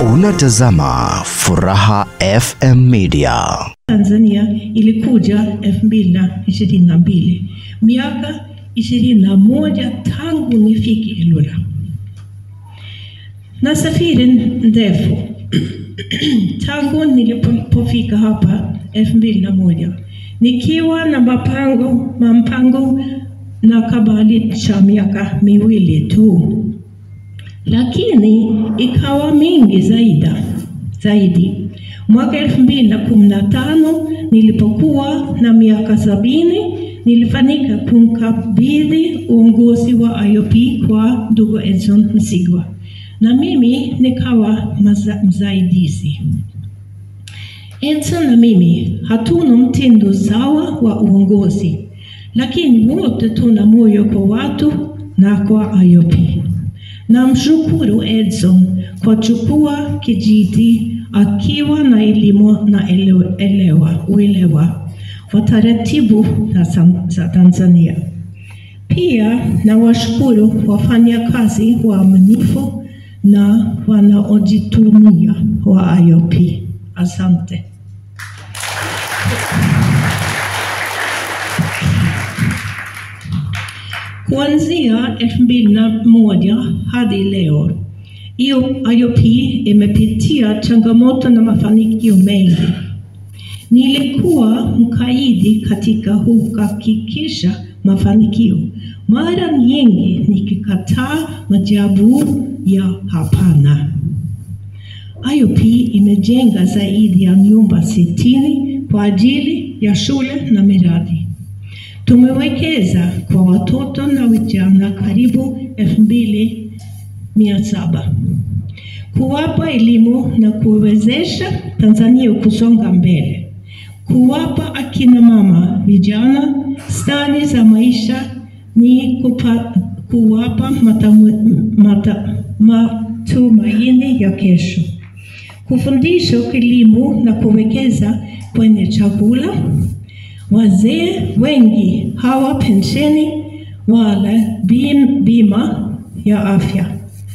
Unatazama Furaha FM Media. Tanzania ilikuja 2022. Miaka 21 tangu nifike Ilula. Na safari ndefu. Tangu nilipofika hapa 2001. Nikiwa na mpango na kabali cha miaka miwili tu. Lakini ikawa mingi zaidi. Mwaka 2015 nilipokuwa na miaka 70 nilifanikiwa kumkabidhi uongozi wa IOP kwa ndugu Edson Msigwa. Na mimi nikawa msaidizi. Edson na mimi hatuna mtindo sawa wa uongozi, lakini wote tuna moyo kwa watu na kwa IOP. Na mshukuru Edson kwa chukua kijiti akiwa na elimu na uelewa wa taratibu za Tanzania. Pia na washukuru wafanyakazi waaminifu na wanaojitumia wa IOP. Asante. Kuanzia 2001 hadi leo, IOP imepitia changamoto na mafanikio mengi. Nilikuwa mkaidi katika kuhakikisha mafanikio. Mara nyingi nikikataa majibu ya hapana. IOP imejenga zaidi ya nyumba 60 kwa ajili ya shule na miradi. Tumewekeza kwa watoto na vijana karibu 2,700. Kuwapa elimu na kuwezesha Tanzania kusonga mbele. Kuwapa akina mama vijana stadi za maisha ni kuwapa matumaini ya kesho. Kufundisha kilimo na kuwekeza kwenye chakula. Wazee wengi hawa pensheni wala bima ya afya.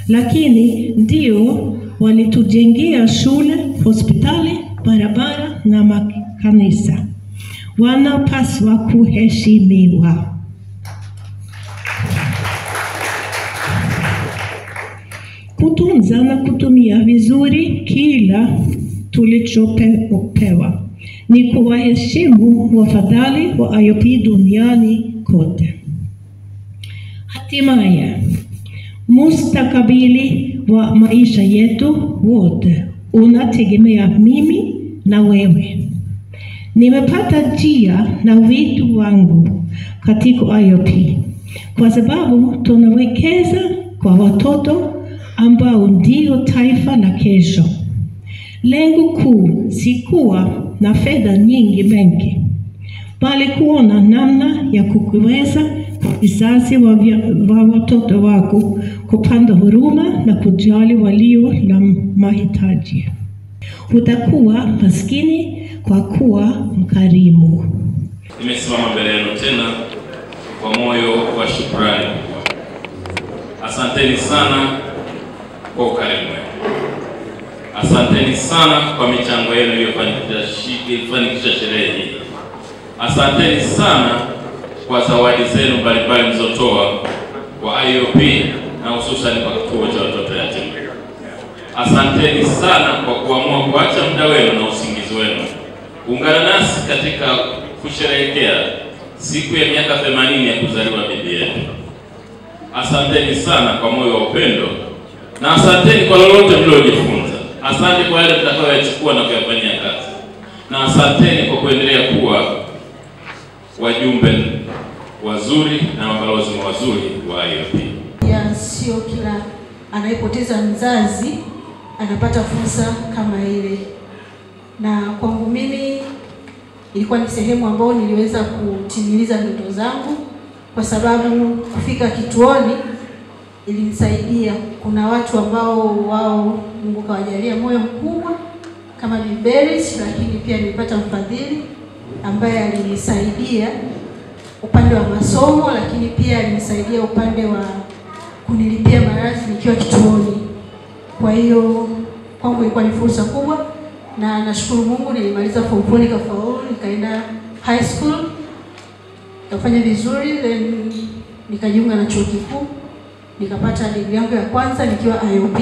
Lakini ndio walitujengea shule, hospitali, barabara na makanisa. Wanapaswa kuheshimiwa. Kutunza na kutumia vizuri kila tulichopewa. Ni kuwaheshimu wafadhili wa IOP duniani kote. Hatimaye, mustakabali wa maisha yetu wote unategemea mimi na wewe. Nimepata njia na vitu wangu katika IOP kwa sababu tunawekeza kwa watoto ambao ndio taifa la kesho. Lengo kuu si kuwa na fedha nyingi benki, bali kuona namna ya kuweza vizazi wa watoto wako kupanda huruma na kujali walio na mahitaji. Utakuwa maskini kwa kuwa mkarimu. Nimesimama mbele yenu tena kwa moyo wa shukrani. Asanteni sana kwa ukarimu. Asanteni sana kwa michango yenu iliyofanikisha sherehe hii. Asanteni sana kwa zawadi zenu mbalimbali mlizotoa kwa IOP na hususan kwa kituo cha watoto yatima. Asanteni sana kwa kuamua kuacha muda wenu na usingizi wenu kuungana nasi katika kusherehekea siku ya miaka 80 ya kuzaliwa bibi yetu. Asanteni sana kwa moyo wa upendo na asanteni kwa lolote mliojifunza. Asante kwa yale mtakayoyachukua na kuyafanyia kazi. Na asanteni kwa kuendelea kuwa wajumbe wazuri na mabalozi wazuri wa IOP. Ya sio kila anayepoteza mzazi anapata fursa kama ile. Na kwangu mimi ilikuwa ni sehemu ambayo niliweza kutimiliza ndoto zangu kwa sababu kufika kituoni ilinisaidia. Kuna watu ambao wao Mungu kawajalia moyo mkubwa kama Bibelis, lakini pia nilipata mfadhili ambaye alinisaidia upande wa masomo, lakini pia alinisaidia upande wa kunilipia maradhi nikiwa kituoni. Kwa hiyo kwangu ilikuwa ni fursa kubwa, na nashukuru Mungu nilimaliza form 4 nikafaulu, nikaenda high school nikafanya vizuri, then nikajiunga na chuo kikuu nikapata degree yangu ya kwanza nikiwa IOP,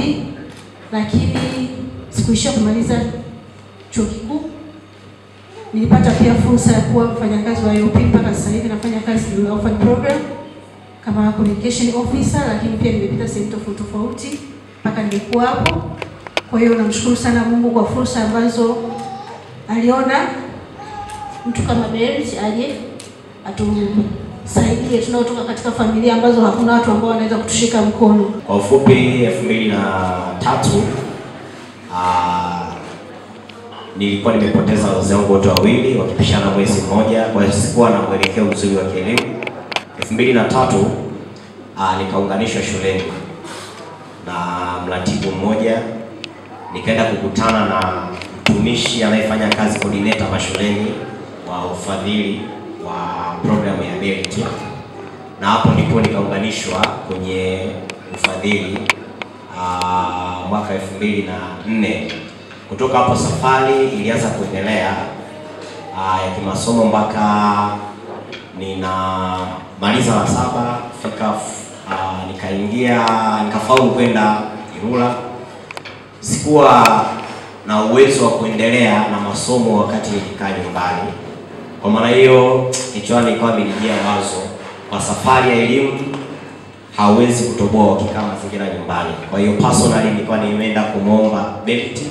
lakini sikuishia kumaliza chuo kikuu. Nilipata pia fursa ya kuwa mfanyakazi wa IOP mpaka sasa hivi nafanya kazi na Orphan Program kama communication officer, lakini pia nimepita sehemu tofauti mpaka nimekuwa hapo. Kwa hiyo namshukuru sana Mungu kwa fursa ambazo aliona mtu kama Berit aje atusaidie tunaotoka katika familia ambazo hakuna watu ambao wanaweza kutushika mkono. Kwa ufupi 2003 nilikuwa nimepoteza wazazi wangu wote wawili wakipishana mwezi mmoja, kwa hiyo sikuwa na mwelekeo mzuri wa kielimu. 2003 nikaunganishwa shuleni na mratibu mmoja, nikaenda kukutana na mtumishi anayefanya kazi coordinator mashuleni wa ufadhili wa programu ya Berit, na hapo ndipo nikaunganishwa kwenye ufadhili mwaka 2004. Kutoka hapo safari ilianza kuendelea ya kimasomo mpaka ninamaliza la 7 fika nikafaulu kwenda Ilula. Sikuwa na uwezo wa kuendelea na masomo wakati nilikaa nyumbani. Kwa maana hiyo kichwani ilikuwa imenijia wazo, kwa safari ya elimu hauwezi kutoboa ukikaa mazingira nyumbani. Kwa hiyo personally nilikuwa nimeenda kumuomba Berit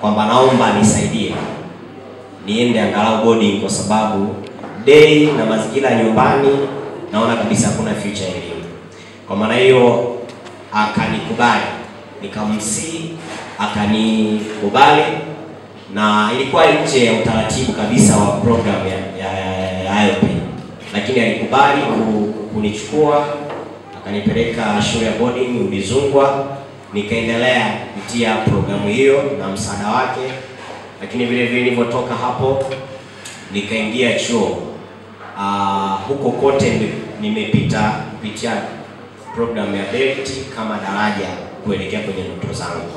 kwamba naomba nisaidie niende angalau boarding, kwa sababu day na mazingira nyumbani naona kabisa hakuna future ya elimu. Kwa maana hiyo akanikubali, nikamsii akanikubali, na ilikuwa nje ya utaratibu kabisa wa program ya IOP, lakini alikubali kunichukua akanipeleka shule ya boarding Udzungwa. Nikaendelea kupitia programu hiyo na msaada wake, lakini vile vile nilipotoka hapo nikaingia chuo. Huko kote kupitia programu ya Berit kama daraja kuelekea kwenye ndoto zangu.